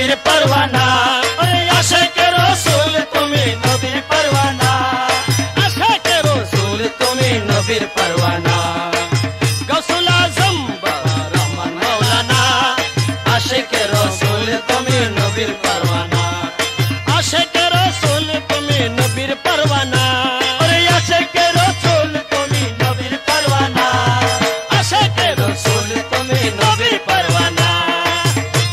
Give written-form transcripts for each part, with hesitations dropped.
নবীর পরওয়ানা আশিকে রাসূল তুমি নবীর পরওয়ানা আশিকে রাসূল তুমি নবীর পরওয়ানা গৌসুল আজম বাবা রহমান মাওলানা আশিকে রাসূল তুমি নবীর পরওয়ানা আশিকে রাসূল তুমি নবীর পরওয়ানা আশিকে রাসূল তুমি নবীর পরওয়ানা আশিকে রাসূল তুমি নবীর পরওয়ানা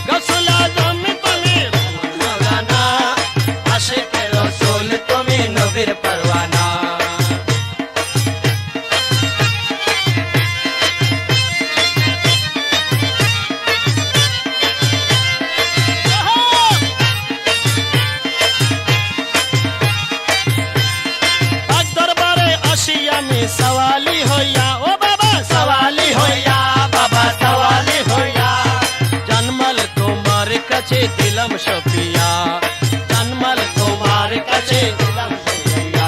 গৌসুল আজম তুমি রহমান মাওলানা আশিকে রাসূল তুমি নবীর পরওয়ানা सवाली होया ओ बाबा सवाली होया बाबा सवाली होया जन्मल तुम्हार कचे दिलम शफिया जन्मल तुम्हार कचे दिलम शफिया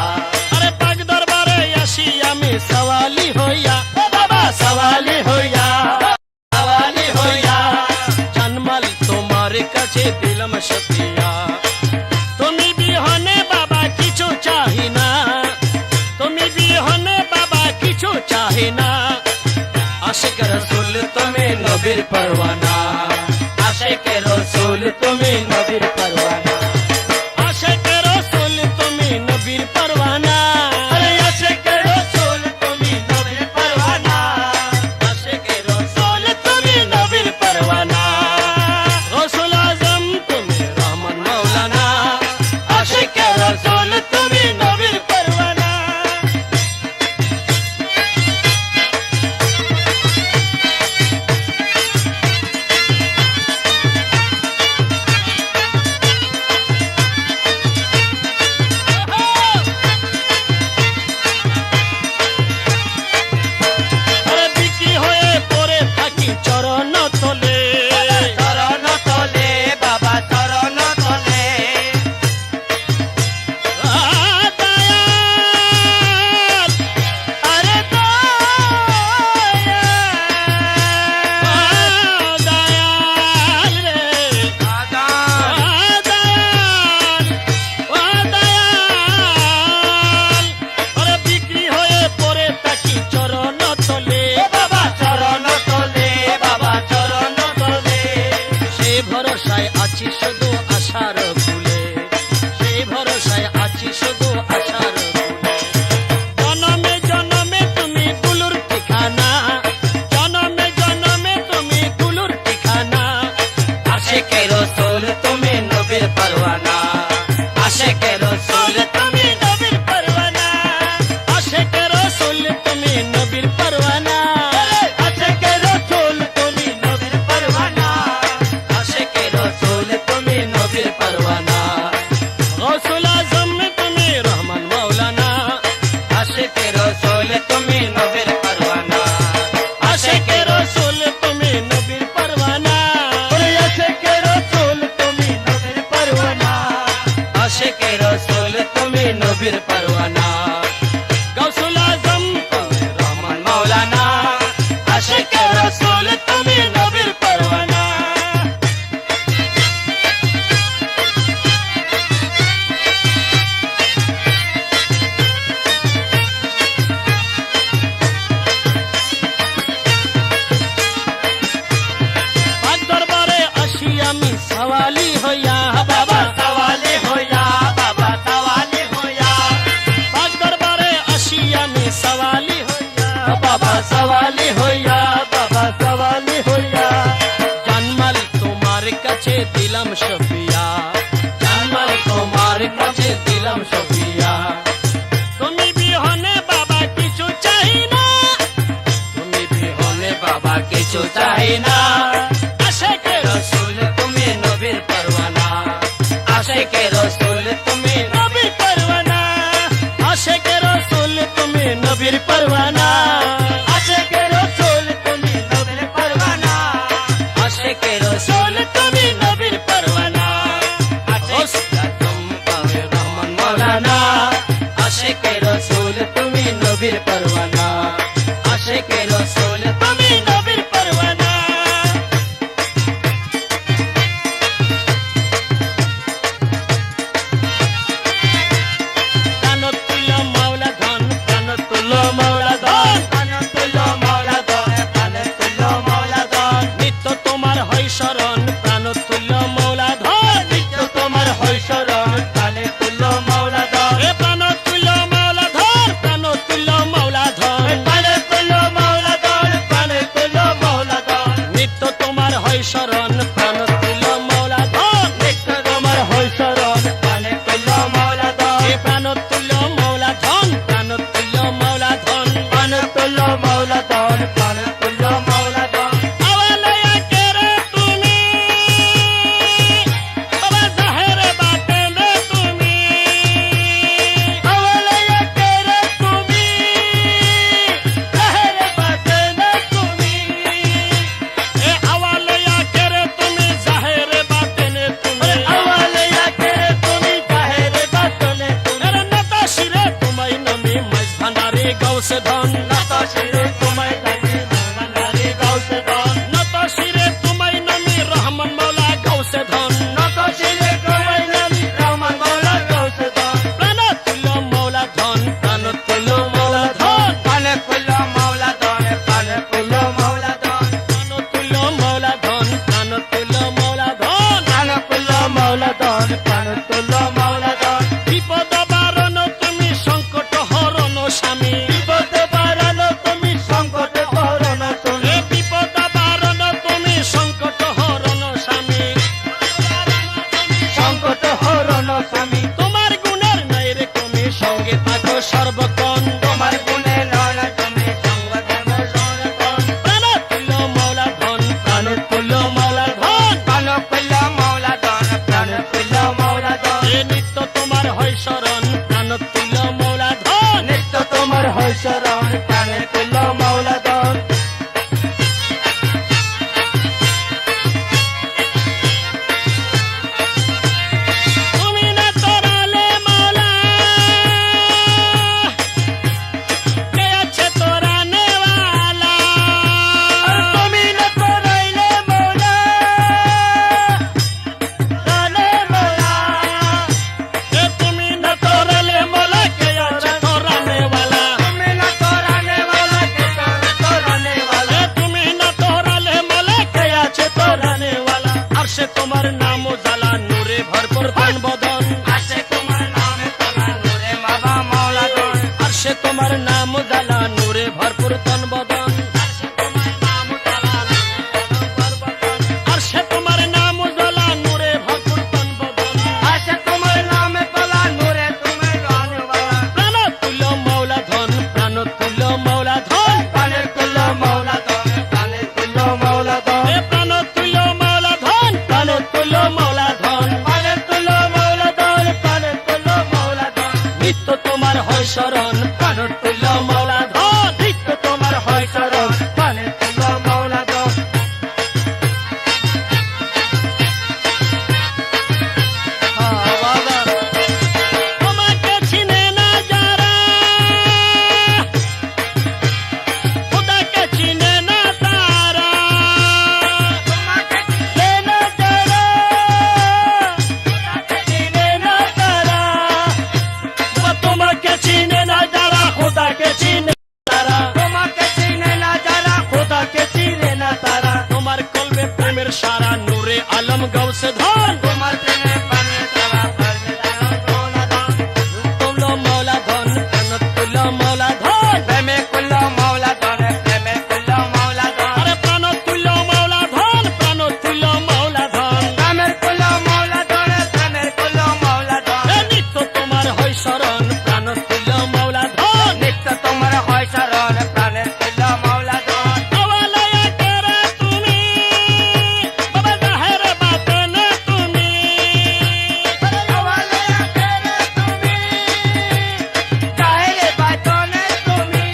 अरे पाक दरबारे आशिया में सवाली होया ओ बाबा सवाली होया जन्मल तुम्हार कचे दिलम शफिया तुम्ही भी होने बाबा किछु चाही ना तुम्ही भी होने কিছু চাহে না আশিকে রাসূল তুমি নবীর পরওয়ানা আশিকে রাসূল তুমি নবীর পরওয়ানা আশিকে রাসূল তুমি নবীর পরওয়ানা আরে আশিকে রাসূল তুমি নবীর পরওয়ানা আশিকে রাসূল তুমি নবীর পরওয়ানা গৌসুল আজম তুমি রহমান মাওলানা আশিকে রাসূল তুমি নবীর পরওয়ানা আছি শুধু আশার ফুলে সেই ভরসায় আছি শুধু আশার ফুলে জনমে জনমে তুমি গুলুর ঠিকানা জনমে জনমে তুমি গুলুর ঠিকানা আশিকে রাসূল তুমি নবীর পরওয়ানা আশিকে রাসূল তুমি নবীর পরওয়ানা আশিকে রাসূল তুমি নবীর পরওয়ানা আশিকে রাসূল তুমি নবীর পরওয়ানা আশিকে রাসূল তুমি নবীর পরওয়ানা গৌসুল আজম তুমি রহমান মাওলানা আশিকে রাসূল তুমি নবীর পরওয়ানা আশিকে রাসূল তুমি নবীর পরওয়ানা আশিকে রাসূল তুমি নবীর পরওয়ানা আশিকে রাসূল তুমি নবীর পরওয়ানা গৌসুল আজম তুমি রহমান মাওলানা আশিকে রাসূল তুমি নবীর পরওয়ানা सवाली होया बाबा सवाली होया बाबा सवाली होया पाक दरबारे आशिया में सवाली होया बाबा सवाली होया बाबा सवाली होया जन्मल तुम्हार कचे दिलम शफिया जन्मल तुम्हार कचे दिलम शफिया तुम्ही भी होने बाबा किछु चाही ना तुम्ही भी होने बाबा किछु चाही ना आशिके रासूल তুমি নবীর পরওয়ানা আশিকে রাসূল তুমি নবীর পরওয়ানা আশিকে রাসূল তুমি নবীর পরওয়ানা আশিকে রাসূল তুমি নবীর পরওয়ানা আশিকে রাসূল তুমি নবীর পরওয়ানা আশিকে তুমি রহমান মাওলানা আশিকে রাসূল তুমি নবীর পরওয়ানা আশিকে রাসূল তুমি নবীর পরওয়ানা লাগে গৌসে ধন নত শিরে তোমায় লাগে রহমান আলী গৌসে ধন নত শিরে তোমায় নামি রহমান মৌলা গৌসে ধন নত শিরে তোমায় নামি রহমান মৌলা গৌসে ধন প্রাণ তুল্য মৌলা ধন প্রাণ তুল্য মৌলা ধন পানে কুল্ল মৌলা ধন পানে কুল্ল মৌলা ধন প্রাণ তুল্য মৌলা ধন প্রাণ তুল্য মৌলা ধন পানে কুল্ল মৌলা ধন পানে কুল্ল মৌলা ধন বিপদ বারণ তুমি সংকট হরণ স্বামী বিপদ বারানো তুমি সংকট হরণ তুমি এ বিপদ বারণ তুমি সংকট হরণ স্বামী সংকট হরণ স্বামী তোমার গুণের নাই রে কমে সঙ্গে থাকো সর্বক্ষণ তোমার গুণে নয় তুমি সংগঠন সংগঠন প্রাণ তুল্য মৌলা ধন প্রাণ তুল্য মৌলা ধন পানে কুল্ল মৌলা ধন পানে কুল্ল মৌলা ধন এ নিত্য তোমার হয় শরণ প্রাণ তুল্য মৌলা ধন নিত্য তোমার হয় শরণ পানে কুল্ল মৌলা ধন তুমি না তোরালে মৌলা কে আছে তোরা নেওয়ালা তুমি না করাইলে মৌলা জানে মৌলা এ তুমি না তোরালে মৌলা কে আছে তোরা নেওয়ালা তুমি না করানে वाला के তোরানে वाला এ তুমি না তোরালে মৌলা কে আছে তোরা নেওয়ালা আর সে তোমার নাম জালা নূরে ভরপুর প্রাণ বদন আসে তোমার নামে তোলা নূরে বাবা মৌলা ধন আর সে তোমার নাম জালা নূরে ভরপুর তন বদন আসে তোমার নাম তালা আর সে তোমার নাম জালা নূরে ভরপুর তন বদন আসে তোমার নামে তোলা নূরে তুমি রানে वाला প্রাণ তুল্য মৌলা ধন প্রাণ তুল্য মৌলা ধন পানে কুল্ল মৌলা ধন পানে কুল্ল মৌলা ধন এ প্রাণ তুল্য মৌলা ধন প্রাণ তুল্য মৌলা ধন পানে কুল্ল মৌলা ধন পানে কুল্ল মৌলা ধন নিত্য তোমার হয় শরণ প্রাণ তুল্য মৌলা ধন নিত্য তোমার হয় শরণ পানে কুল্ল মৌলা ধন তোমাকে চিনে না যারা খোদাকে চিনে না তারা তোমাকে চিনে না তারা চিনে না তারা তোমাকে চিনে না যারা খোদাকে চিনে তারা তোমাকে চিনে না যারা খোদাকে চিনে না তারা তোমার কলবে প্রেমের সারা নূরে আলম গৌসে ধন তোমার প্রেমে পানে তারা পানে তারা মৌলা ধন তুল্য মৌলা ধন প্রাণ তুল্য মৌলা ধন প্রেমে কুল্ল মৌলা ধন প্রেমে কুল্ল মৌলা ধন আরে প্রাণ তুল্য মৌলা ধন প্রাণ তুল্য মৌলা ধন প্রেমের কুল্ল মৌলা ধন প্রেমের কুল্ল মৌলা ধন এ নিত্য তোমার হয় শরণ প্রাণ তুল্য মৌলা ধন নিত্য তোমার হয় শরণ প্রাণের কুল্ল মৌলা ধন আওয়ালায়া তেরা তুমি বাবা জাহের বাতনে তুমি আওয়ালে তেরে তুমি জাহেরে বাতনে তুমি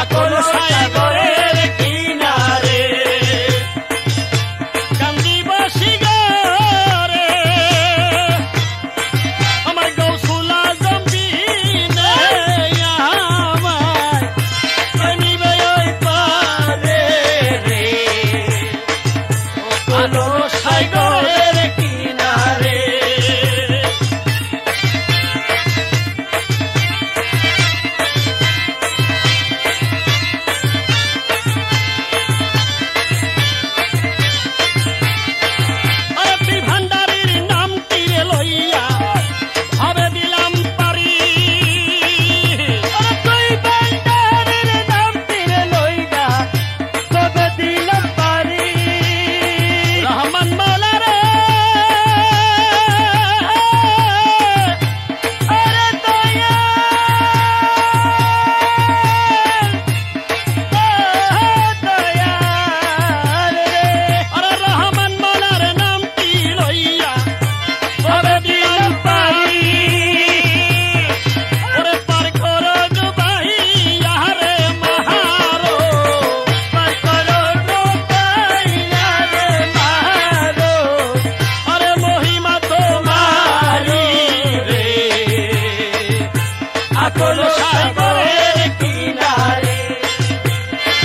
আকল সাগরের কিনারে কান্দিবাসী গরে আমার গৌসুল আজম বিনে আমায় নিবে ওই পারে রে আকল সাগরের কিনারে তুই ভান্ডারির নাম তীরে লইয়া হবে দিলাম পারি তুই ভান্ডারের নাম তীরে লইয়া তবে দিলাম পারি রহমান মাওলা রে আরে দয়া দয়াল রে আরে রহমান মাওলার নামটি লইয়া হবে দিলাম পারি ওরে পার করো জুবাহি আরে মাহারো পার করো ডোবাইয়া রে মারো আরে মহিমা তোমারি রে আকল সাগরের কিনারে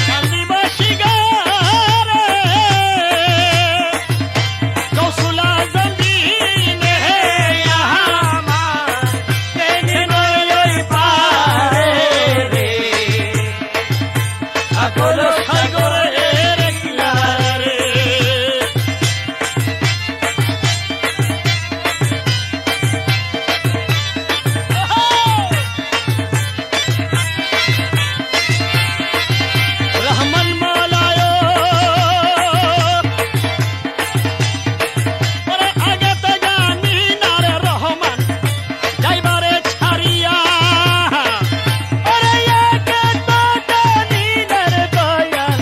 কান্দিবাসী গরে গৌসুল আজম বিনে আমায় নিবে ওই পারে রে আকল সাগরের কিনারে রহমান মাওলায় ওরে আগে তো জানি না রে রহমান যাইবারে ছাড়িয়া ওরে একে তো জানি না রে দয়াল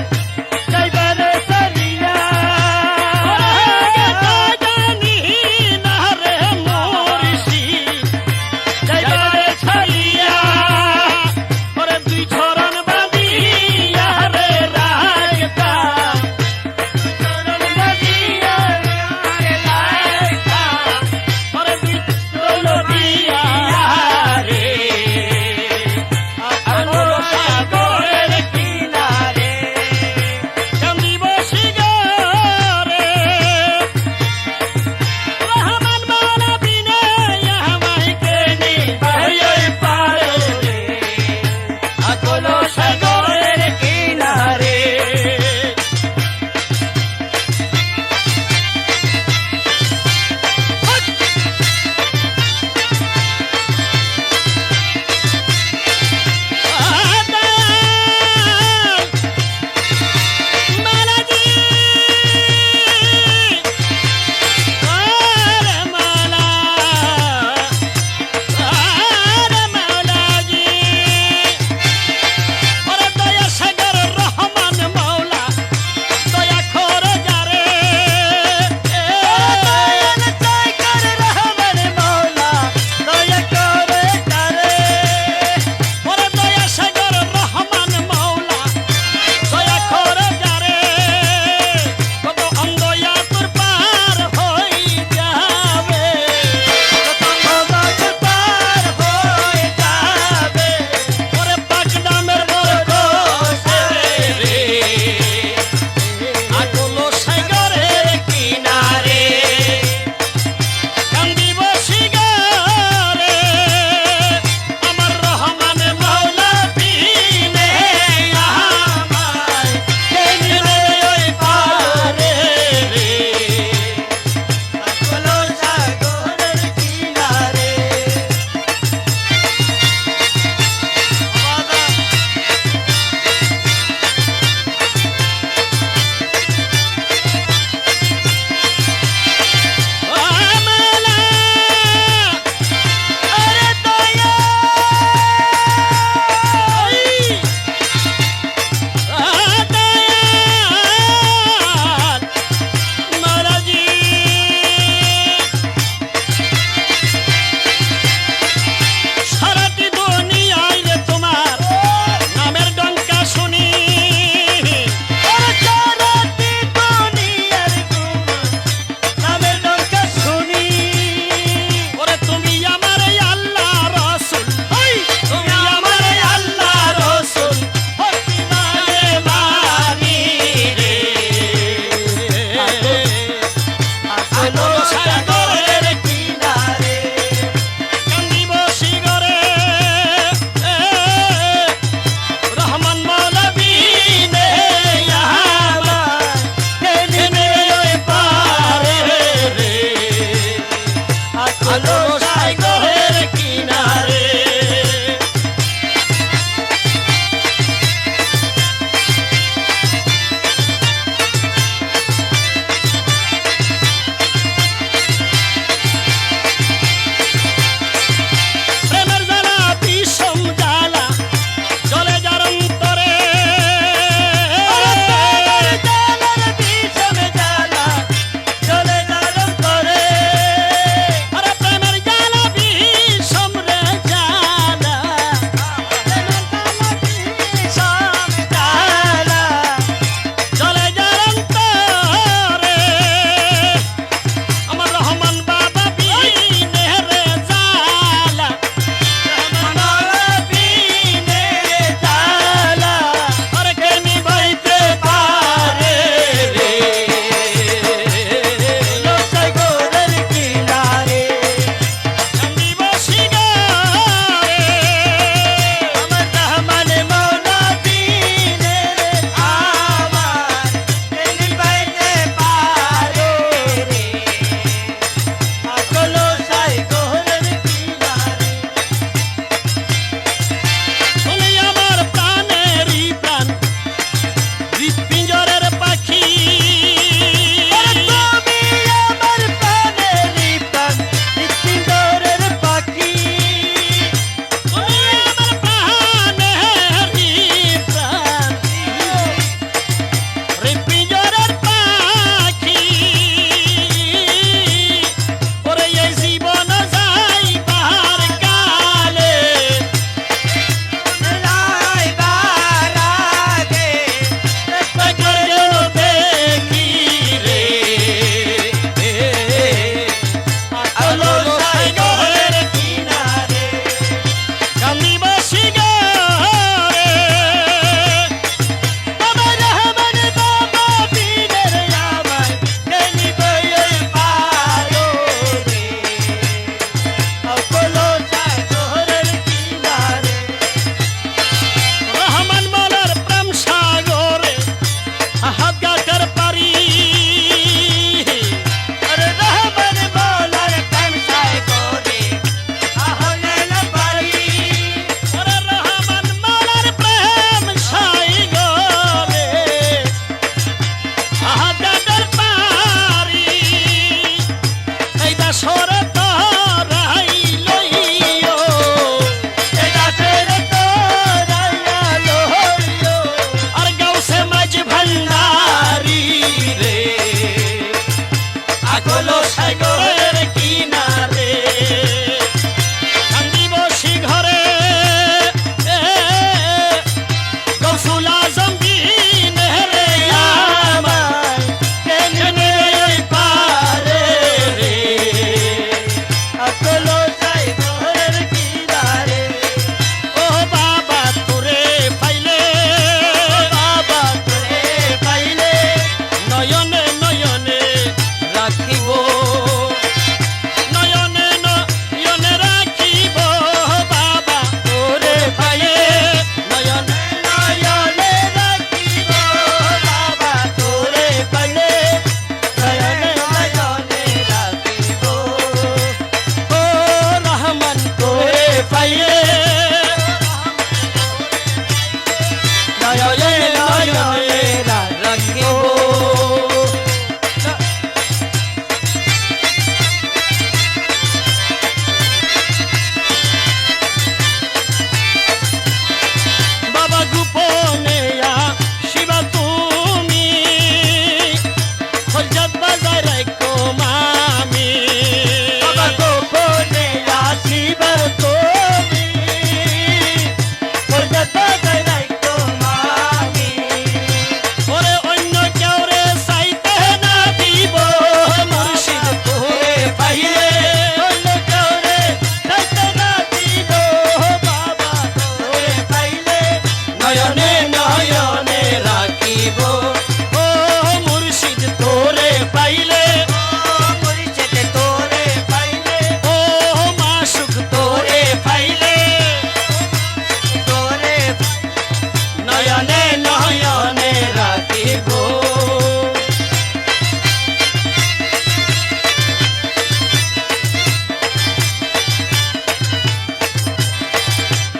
নয়নে রাখিব।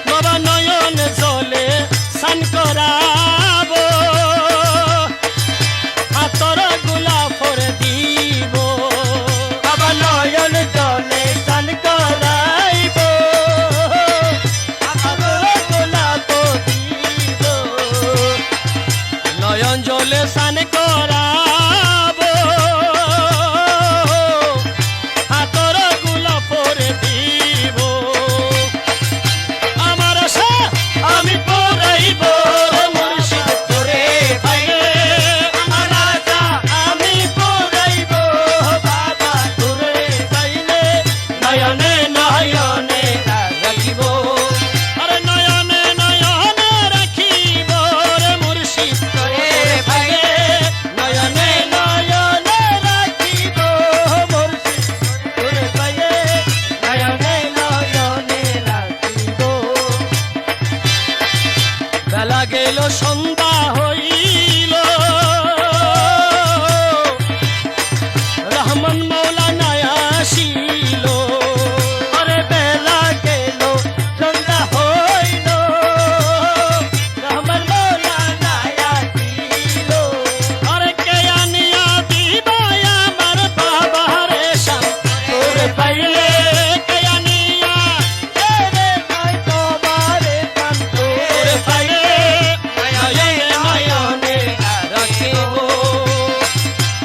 বাবা নয়ন জলে স্নান করাব, হাতর গোলাপর দিব। বাবা নয়ন জলে স্নান করাইব, হাতর গোলাপ দিব। নয়ন জলে স্নান করাব, হাতর গোলাপর দিব। আমার আশা আমি পড়াইব মুর্শিদ তোরে পাইলে। আমার আশা আমি পড়াইব বাবা তোরে পাইলে। নয়নে নয়নে রাখিব, আরে নয়নে নয়নে রাখিব রে মুর্শিদ তোরে পাইলে। নয়নে নয়নে রাখিব মুর্শিদ তোরে পাইলে। নয়নে নয়নে রাখিব। বেলা গেল সন্ধ্যা হইল, রহমান মৌলানা আসিল। আরে বেলা গেল সন্ধ্যা হইল, রহমান মৌলানা আসিল। আরে কে আনিয়া দিবা আমার বাবার শান তোরে পাইলে। কে আনিয়া রে ভাই তোমার শান তোরে পাইলে। নয়নে নয়নে রাখিব,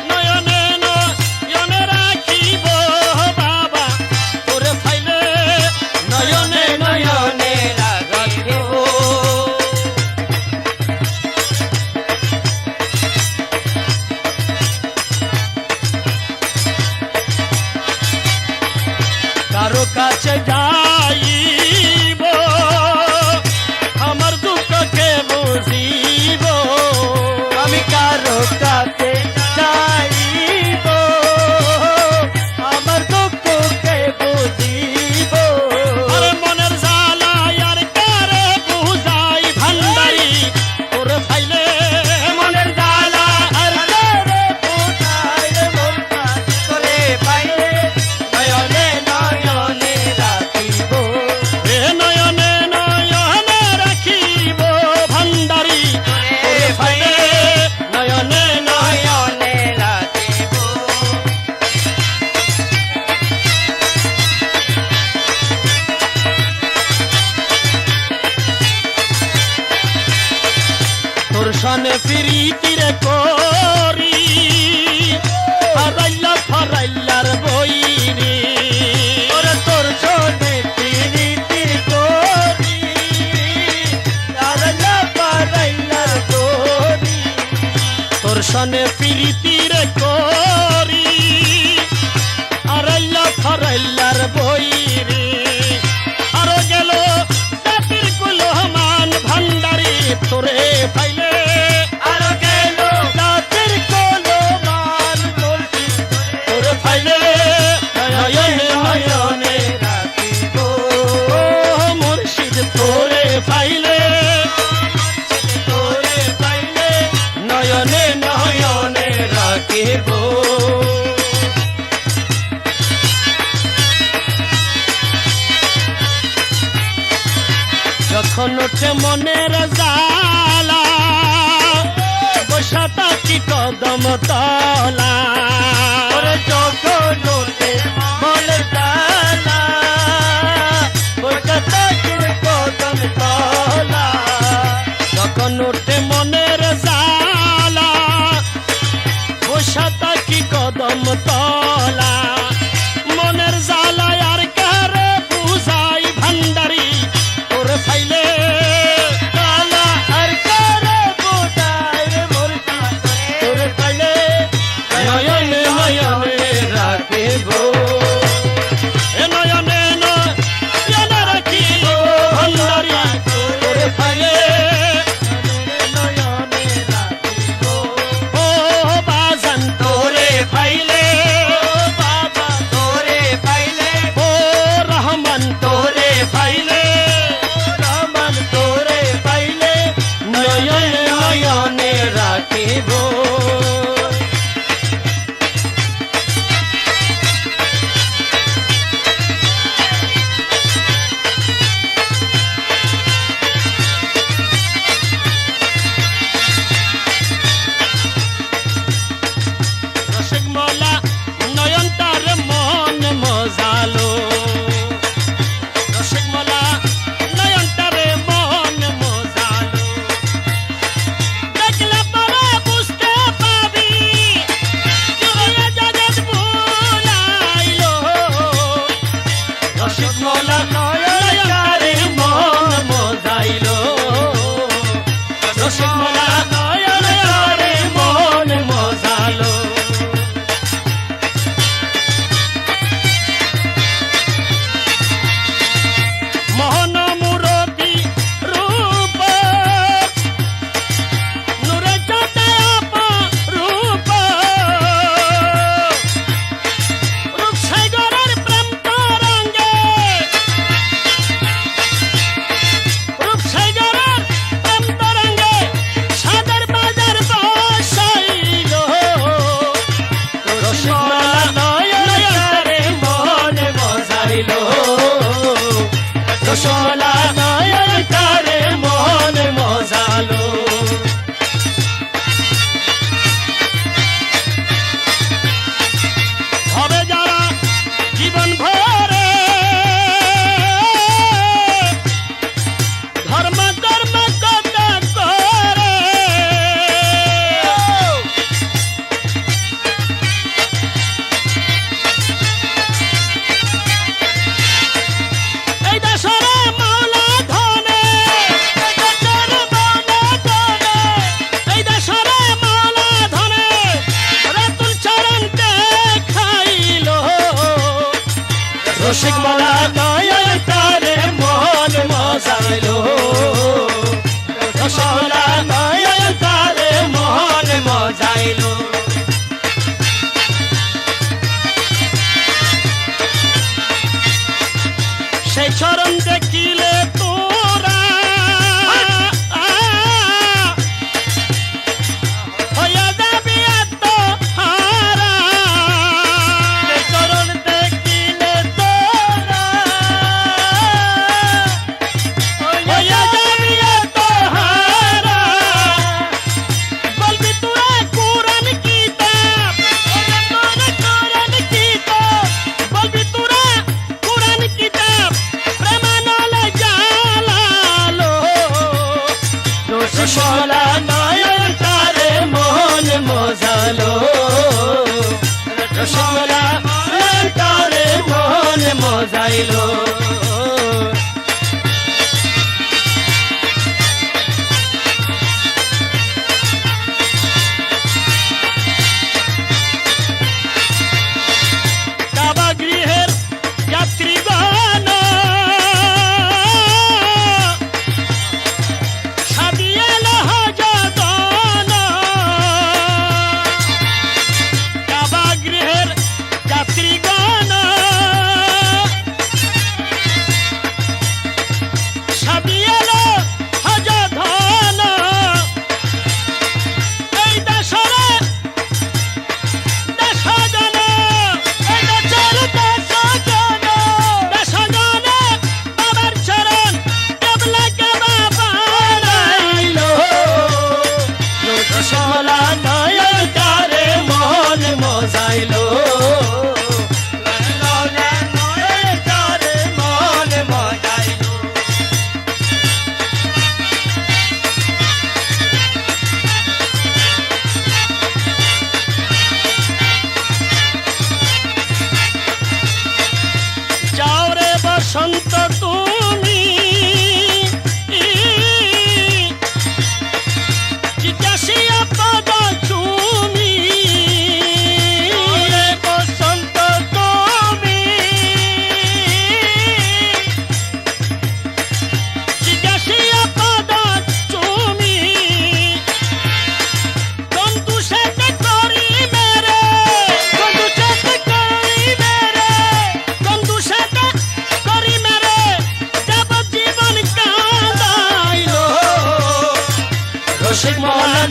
নয়নে নয়নে রাখিব বাবা তোরে পাইলে। নয়নে নয়নে রাখিব। কারো কাছে যাইব, আমার দুঃখকে বুঝিব। আমি কারো কাছে যাইব, আমার দুঃখকে বুঝিব। আরে মনের জ্বালা আর কারে বুঝাই ভান্ডারি তোরে পাইলে। মনের জ্বালা আর কারে বুঝাই মোরকা তোরে পাইলে। নয়নে নয়নে রাখিব, এ নয়নে নয়নে রাখিব ভান্ডারি তোরে পাইলে। নয়নে নয়নে রাখিব। তোর সনে ফিরিতিরে করি, হারাইলা ফারাইলার বইরি। ওরে তোর সনে ফিরিতির করি, হারাইলা ফারাইলার বইরি। তোর সনে ফিরিতিরে করি, হারাইলা ফারাইলার বইরি। আরো গেল জাতির কুলমান ভান্ডারি তোরে পাইলে। আরো গেল জাতির কুলমান তোরে পাইলে। নয়নে নয়নে রাখিব, ও মুর্শিদ তোরে পাইলে। তোরে পাইলে নয়নে নয়নে রাখিব। যখন ওঠে মনের জ্বালা, বসা থাকি কদম তলা। ওরে যখন ওঠে মনের জ্বালা, বসা থাকি কদম তলা। যখন ওঠে মনের জ্বালা, বসা থাকি কদম তলা। মনের জ্বালা আর কারে বুঝাই ভান্ডারি তোরে পাইলে। জ্বালা আর কারে বুঝাই মুর্শিদ তোরে পাইলে। নয়নে নয়নে রাখিব, এ নয়নে নয়নে রাখিব ভান্ডারি তোরে পাইলে। নয়নে নয়নে রাখিব, ও বাজান তোরে পাইলে। রাখিব রসিক মোলা নয়ন তার মন মজালো রসিক মোলা নয়ন তার মন মজালো দেখলে পরে বুঝতে পাবি জুড়িয়ে জগৎ ভুলাইলো রসিক মোলা নয়ন তার মন মজাইলো রসিক মোলা নয়ন তার মন মজালো মোহন মুরতি রূপ নূরে চাঁদাপ রূপ রূপসাগরের প্রেম তরঙ্গে রূপসাগরের প্রেম তরঙ্গে সাদের বাজার বসাইল রসিকমালা নয়ন তারে মন মজাইল রসমালা নয়ন তারে মন মজালো হবে যারা জীবন ভরে ধর্ম কর্ম কথা করে এই দেশরে মাওলা ধনে এই দেশরে মাওলা ধনে এই দেশরে মাওলা ধনে রাতুল চরণ দেখাইলো রসিক মালা নয়ন তারে মন মজাইলো রসিক মালা নয়ন তারে মন মজাইলো সেই চরণ দেখিলে তোরা হইয়া যাবি আত্মহারা সেই চরণ দেখিলে তোরা হইয়া যাবি আত্মহারা বলবি তোরা কোরআন কিতাব কোরআন কিতাব বলবি তোরা কোরআন কিতাব প্রেমানলে জালালো রসমালা নয়ন তারে মন মজালো রসমালা নয়ন তারে মন মজাইলো কাবাগৃহের যাত্রীগণ সাদিয়েল হজগণ কাবাগৃহের যাত্রীগণ সাদিয়েল হজগণ এই দেশরে দেশজন এই দেশের দেশজন দেশজন বাবার চরণ কেবলাকে বাবা বানাইলো রসমালা নয়ন তারে মন মজাইলো নয়ন তারে মন মজাইলো যাও রে বসন্ত তুমি জিজ্ঞাসিয়া পদ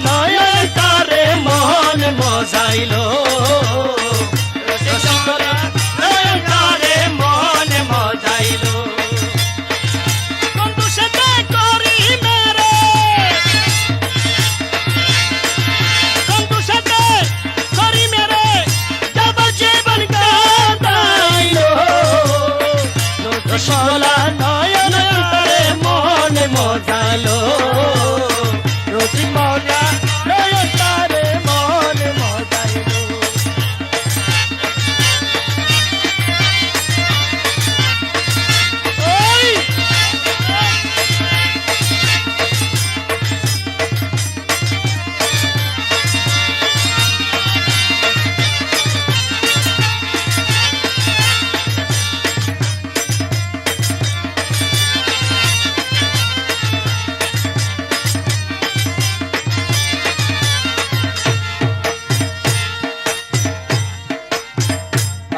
নয়ন তারে মন মজাইলো রসিকতা নয়ন তারে মন মজাইলো বন্ধু সাথে করি মেরে বন্ধু সাথে করি মেরে যাব জীবন কাটাইলো রসিকতা নয়ন তারে মন মজাইলো রসিক মজা নয়ন তারে মন মজাইলো ওই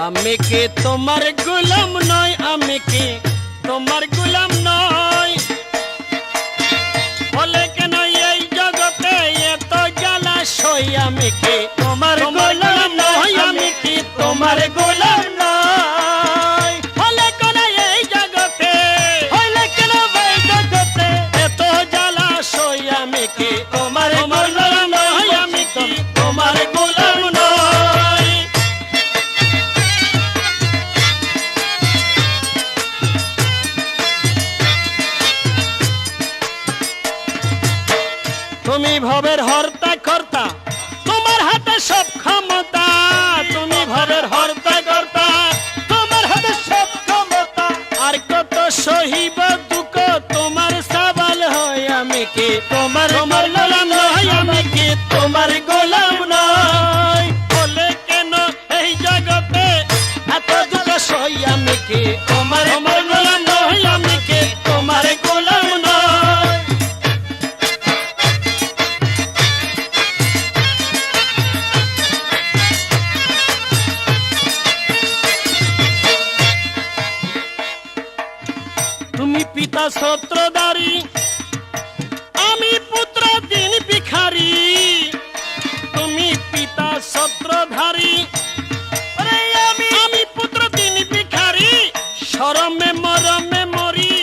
আমি কি তোমার গোলাম নয় আমি কি তোমার গোলাম নয় বলে কেন এই জগতে এত জ্বালা সই আমি কি তোমার গোলাম নয় আমি কি তোমার গোলাম নয় বলে কেন এই জগতে বলে কেন এই জগতে এত জ্বালা সই আমি কি তোমার গোলাম নয় আমি কি তোমার গোলাম নয় তুমি ভবের হর্তা কর্তা তোমার হাতে সব ক্ষমতা তুমি ভবের হর্তা কর্তা তোমার হাতে সব ক্ষমতা আর কত সহিব দুঃখ তোমার সওয়াল হয় আমি কি তোমার গোলাম নয় আমি কি তোমার গোলাম নয় বলে কেন এই জগতে এত দুঃখ সই আমি কি তোমার গোলাম নয় আমি কি তোমার গোলাম নয় তুমি পিতা সত্রধারী আমি পুত্র দিন ভিখারি তুমি পিতা সত্রধারী আরে আমি পুত্র দিন ভিখারি শরমে মরমে মরি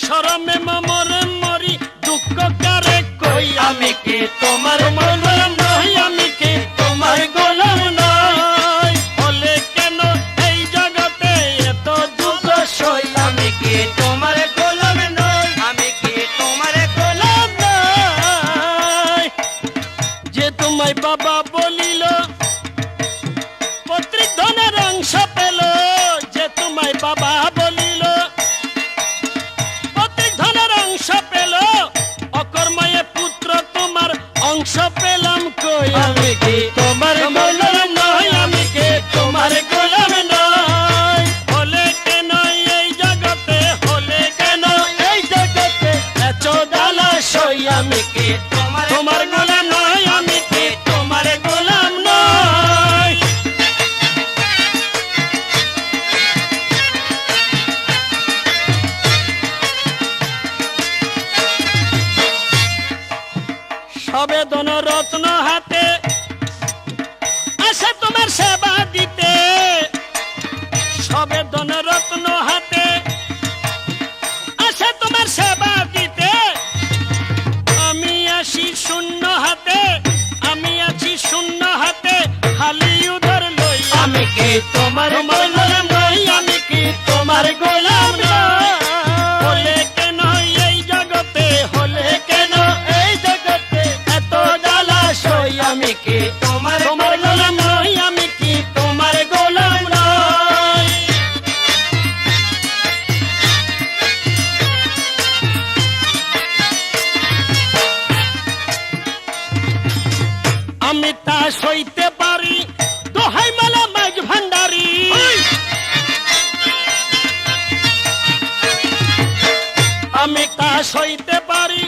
শরমে মরে মরি দুঃখ কারে কই আমি কি তোমার গোলাম নয় আমি কি তোমার গোলাম নয় বলে কেন এই জগতে এত দুঃখ সই আমি কি তোমার গোলাম নয় আমি কি তোমার গোলাম নয় যে তোমায় বাবা বলিল পৈতৃক ধনের অংশ পেল যে তোমায় বাবা বলিল পৈতৃক ধনের অংশ পেল অকর্ময়ে পুত্র তোমার অংশ পেলাম কই আমি কি তোমার গোলাম নয় আমি কি তোমার গোলাম নয় হলে কেন এই জগতে হলে কেন এই জগতে এত জ্বালা সই আমি কি তোমার গোলাম নয় আমি কি তোমার গোলাম নয় সবেদন রত্ন হাতে আসে তোমার সেবা দিতে সবেদন রত্ন হাতে আসে তোমার সেবা দিতে আমি আসি শূন্য হাতে আমি আছি শূন্য হাতে খালি উদর লই আমি কি তোমার গোলাম নই আমি কি তোমার গোলাম নই বলে কেন এই জগতে হলে কেন এই জগতে এত জ্বালা সই আমি কি তোমার গোলাম নই আমি কি তোমার গোলাম নই আমি তা সইতে পারি দোহাই মালা মাঝ ভান্ডারি আমি তা সইতে পারি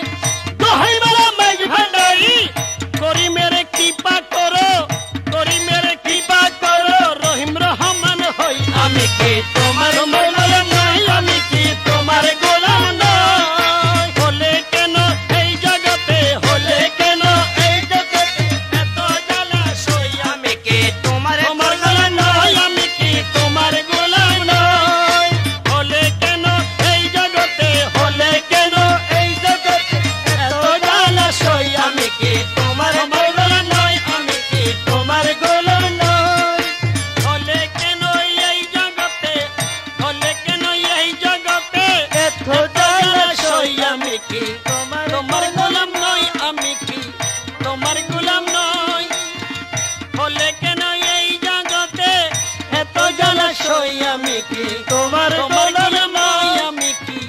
দোহাই মালা মাঝ ভান্ডারি করি মেরে কৃপা করো করি মেরে কৃপা করো রহিম রহমান হই আমি কি তোমার গোলাম নই আমি কি তোমার গোলাম নই হলে কেন এই জগতে হলে কেন এই তোমার গোলাম নয়, হলে কেন এই জগতে এত জলাশয়, আমি কি তোমার গোলাম নয়, আমি কি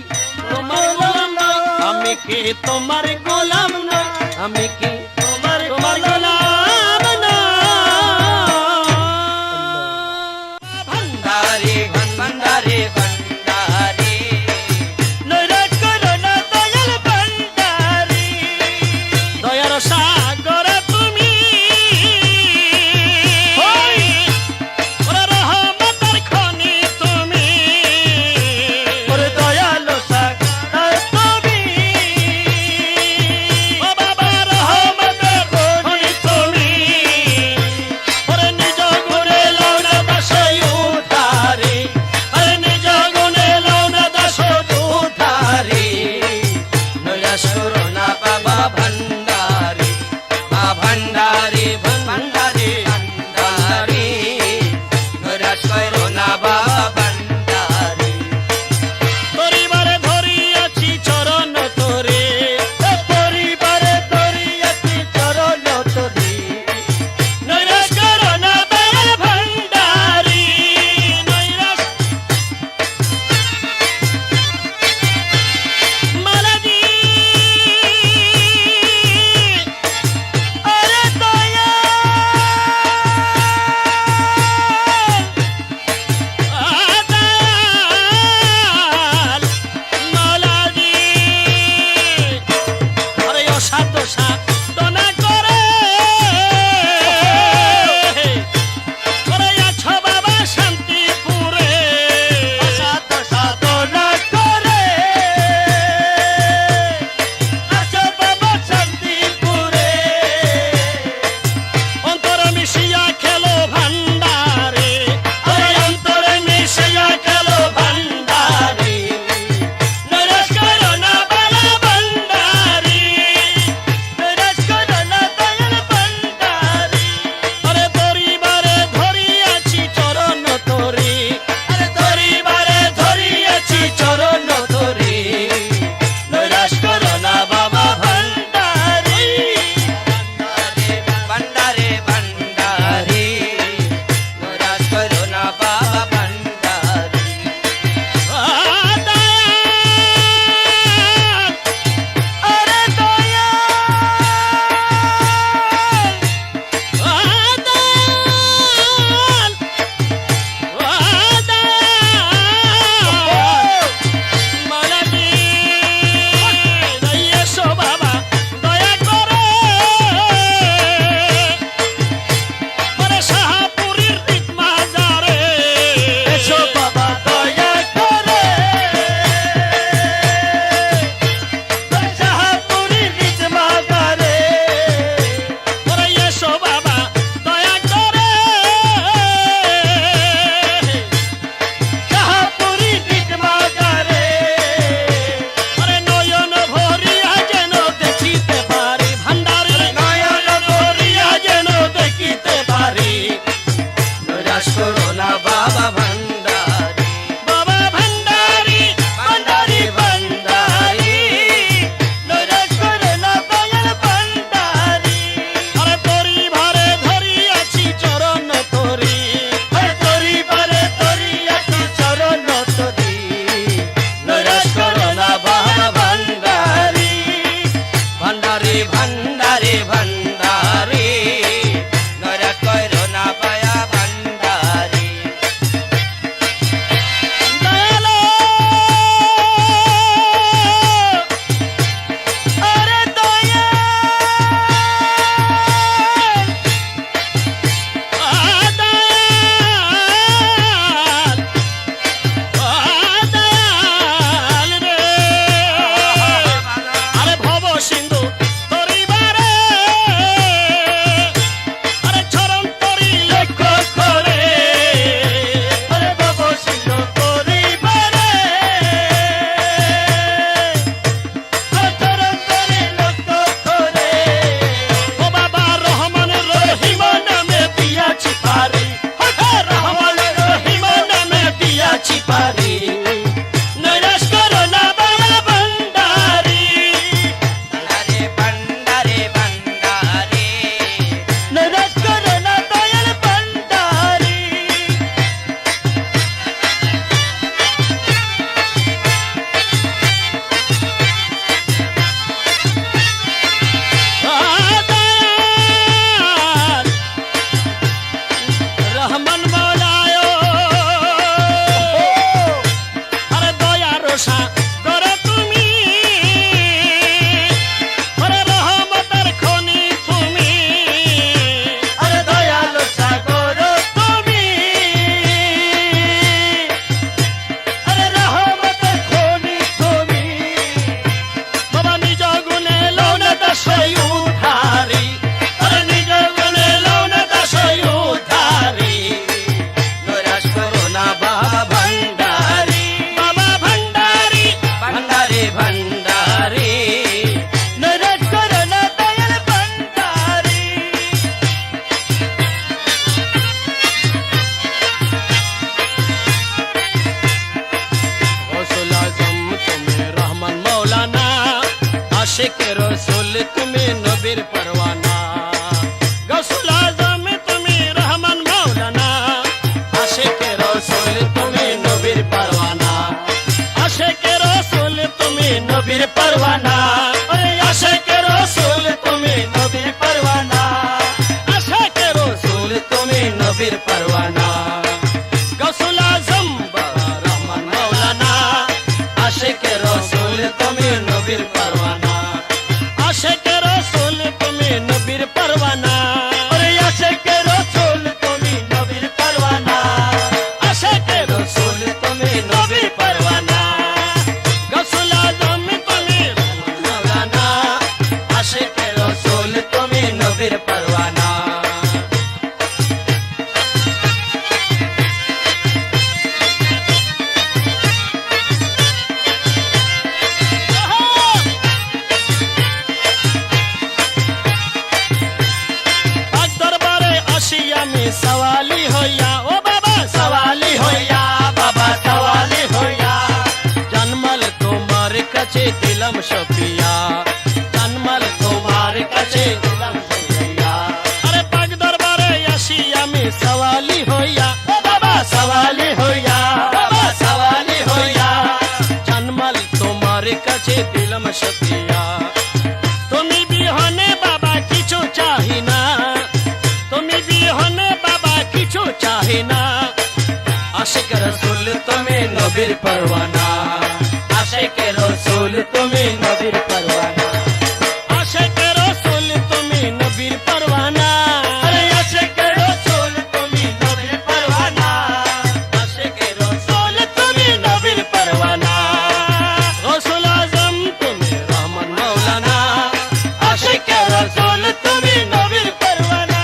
তোমার গোলাম নয়, আমি কি তোমার গোলাম নয়, আমি কি তোমার তোমার গোলাম নয়। ভান্ডারি ভান্ডারে ভান্ডারে নৈরাট করো না দয়াল ভান্ডারি, দয়ার সাগর তুমি, ওরে রহমতের খনি তুমি, ওরে দয়ালো সাগর তুমি ও বাবা রহমতের নবীর পরওয়ানা ওরে আশিকে রসুল তুমি নবীর পরওয়ানা আশিকে রসুল তুমি নবীর পরওয়ানা গৌসুল আজম বাবা রহমান মাওলানা আশিকে রসুল তুমি নবীর পরওয়ানা আশিকে রসুল তুমি নবীর পরওয়ানা ওরে আশিকে রসুল তুমি নবীর পরওয়ানা আশিকে রসুল তুমি নবীর পরওয়ানা গৌসুল আজম তুমি মাওলানা আশিকে রসুল তুমি নবীর পরওয়ানা सवाली होया ओ बाबा सवाली होया बाबा सवाली होया जन्मल तुम्हार कचे दिलम शफिया जन्मल तुम्हार कचे दिलम शफिया अरे पग दरबारे आशिया में सवाली होया ओ बाबा सवाली होया बाबा सवाली होया जन्मल तुम्हार कचे दिलम शफिया तुम्ही भी होने बाबा किछु चाही ना तुम्ही भी होने কিছু চাহে না আশিক রসুল তুমি নবীর পরওয়ানা আশিক রসুল তুমি নবীর পরওয়ানা আশিক রসুল তুমি নবীর পরওয়ানা আরে আশিক রসুল তুমি নবীর পরওয়ানা আশিক রসুল তুমি নবীর পরওয়ানা গৌসুল আজম তুমি রহমান মাওলানা আশিক রসুল তুমি নবীর পরওয়ানা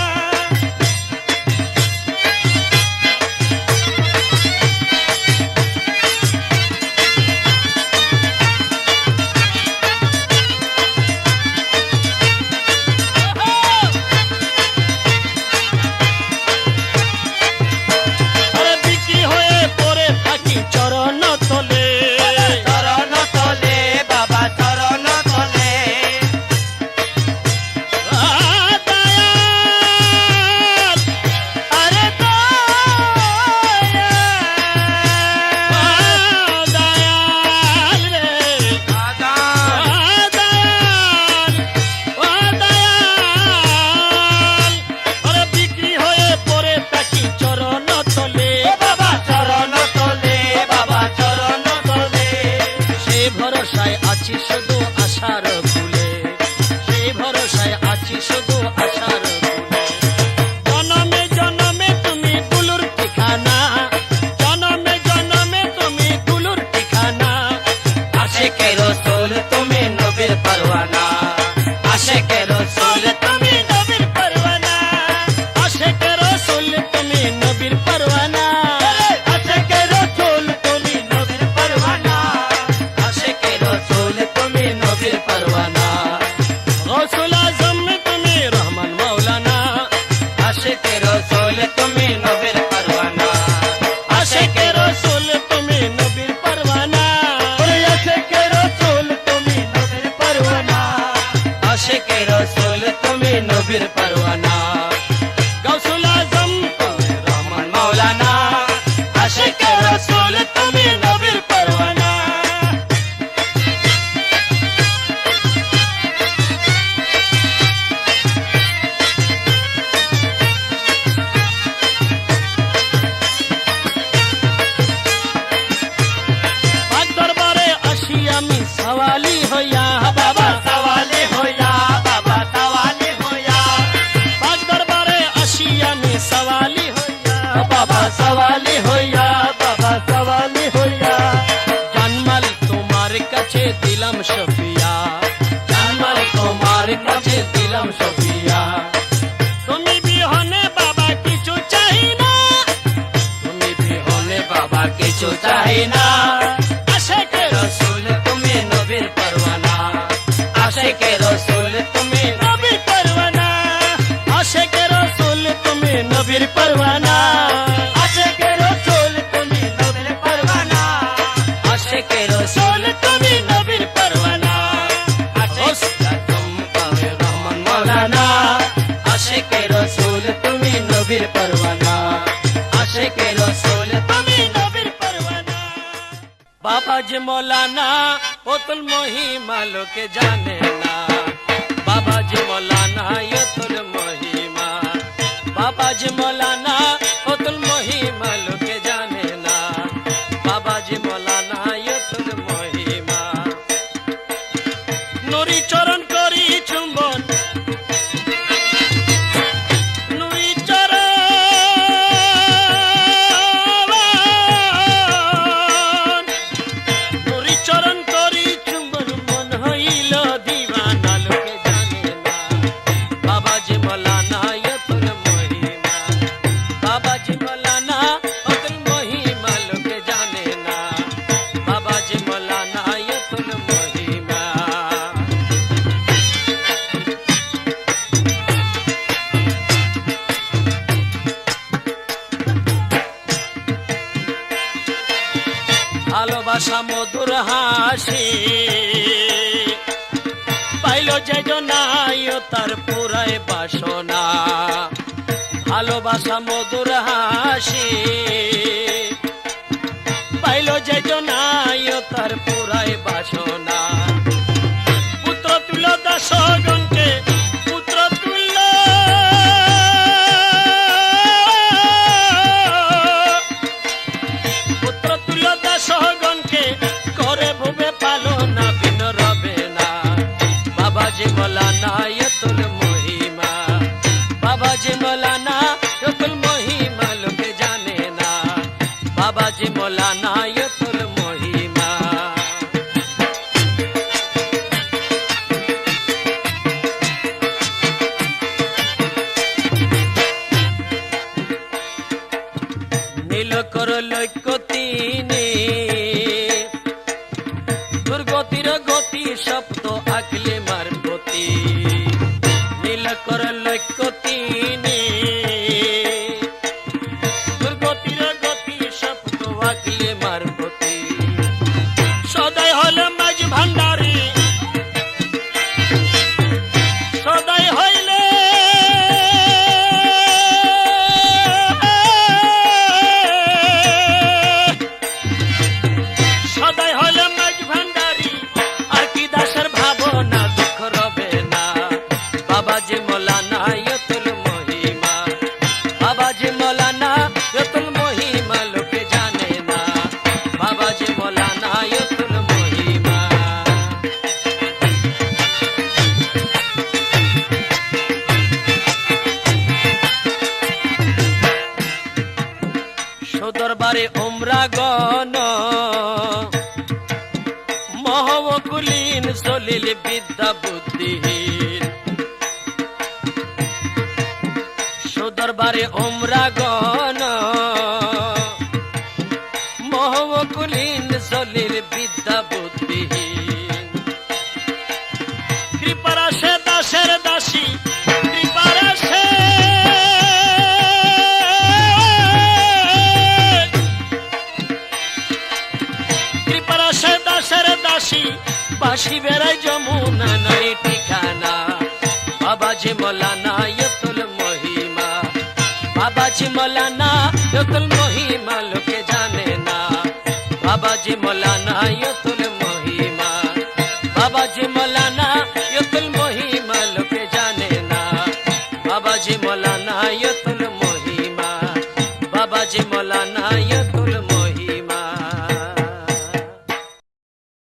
আছি শুধু আশার ফুলে সেই ভরসায় আছি শুধু আশার ফুলে জনমে জনমে তুমি গুলুর ঠিকানা জনমে জনমে তুমি গুলুর ঠিকানা আশিকে রসুল তুমি নবীর পরওয়ানা আশিকে রসুল তুমি নবীর পরওয়ানা আশিকে রসুল তুমি নবীর পরওয়ানা আশিকে রসুল তুমি নবীর পরওয়ানা আশিকে রসুল তুমি নবীর পরওয়ানা গৌসুল আজম তুমি রহমান মাওলানা আশিকে রসুল তুমি নবীর পরওয়ানা আশিকে রসুল তুমি নবীর পরওয়ানা আশিকে রসুল তুমি নবীর পরওয়ানা আশিকে রসুল তুমি নবীর পরওয়ানা গৌসুল আজম তুমি রহমান মাওলানা আশিকে রসুল তুমি নবীর পরওয়ানা सवाली होया बाबा सवाली होया बाबा सवाली होया पाक दरबारे आशिया में सवाली होया बाबा सवाली होया बाबा सवाली होया जन्मल तुम्हार कचे दिलम शफिया जन्मल तुम्हार कचे दिलम शफिया तुम्ही भी होने बाबा किछु चाही ना तुम्ही भी होने बाबा किछु चाही ना आशिके रसूल তুমি নবীর পরওয়ানা আশিকে রসুল তুমি নবীর পরওয়ানা আশিকে রসুল তুমি নবীর পরওয়ানা আশিকে রসুল তুমি নবীর পরওয়ানা আশিকে রসুল তুমি নবীর পরওয়ানা আশিক তুম পাবে রহমান মাওলানা আশিকে রসুল তুমি নবীর পরওয়ানা আশিকে রসুল তুমি নবীর পরওয়ানা বাবা বাবাজি মৌলানা অতুল মহিমা লোকে জানে না, বাবাজি মৌলানা অতুল মহিমা, বাবাজি মৌলানা অতুল মহিমা লোকে জানে না, বাবাজি মৌলানা অতুল মহিমা। নুরি চরণ করি চুম্বন, নুরি চরণ, নুরি চরণ করি চুম্বন, মন হইল দিবানা লোকে জানে না, বাবাজি মৌলানা অতুল মহিমা, বাবাজি মৌলানা অতুল মহিমা লোকে জানে না, বাবাজি মৌলানা অতুল মহিমা। ভালোবাসা মধুর হাসি পাইল যে জনাই তার পুরাই বাসনা, ভালোবাসা মধুর হাসি পাইল যে জনাই তার পুরাই বাসনা। পুত্র তুল্য দাসগণকে পুত্র তুল্য, পুত্র তুল্য দাসগণকে করে ভুবে পালনা বিন রবে না, বাবাজি মৌলানা অতুল মহিমা, বাবাজি মৌলানা অতুল মহিমা লোকে জানে না, বাবাজি মৌলানা অতুল মহিমা। নীলকর লক্ষ্য তিনি, দুর্গতির গতি সপ্ত আঁকলে মারপতি, নীলকর লক্ষ্য তিনি, দুর্গতির গতি সপ্ত আঁকলে মারপতি। সদাই হল মাঝ ভান্ডারী, সদাই হইলে সদাই হলে মাঝ ভান্ডারী, আর কি দাসের ভাবনা দুঃখ রবে না, বাবাজি মৌলানা অতুল মহিমা, বাবাজি মৌলানা অতুল মহিমা লোকে জানে না, বাবাজি মৌলানা অতুল মহিমা। সদরবারে ওমরাগণ মহকুলীন সলিল বিদ্যা বুদ্ধিহীন, সদরবারে ওমরাগণ মহকুলীন সলিল বিদ্যা বুদ্ধিহীন। কৃপারাশে দাসের দাসী, কৃপারাশে কৃপারাশে দাসের দাসী, বাসি বেড়াই যমুনা নাই ঠিকানা, বাবাজি মৌলানা অতুল মহিমা, বাবাজি মৌলানা অতুল মহিমা লোকে জানে না, বাবাজি মৌলানা অতুল মহিমা, বাবাজি মৌলানা অতুল মহিমা লোকে জানে না, বাবাজি মৌলানা অতুল